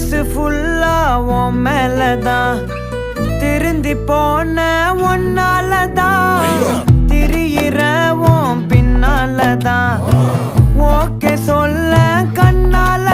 மனசு ஃபுல்லா உன் மேலதான் திருந்தி போன ஒன்னாலதான் திரியிற உன் பின்னாலதான் ஓகே சொல்ல கண்ணால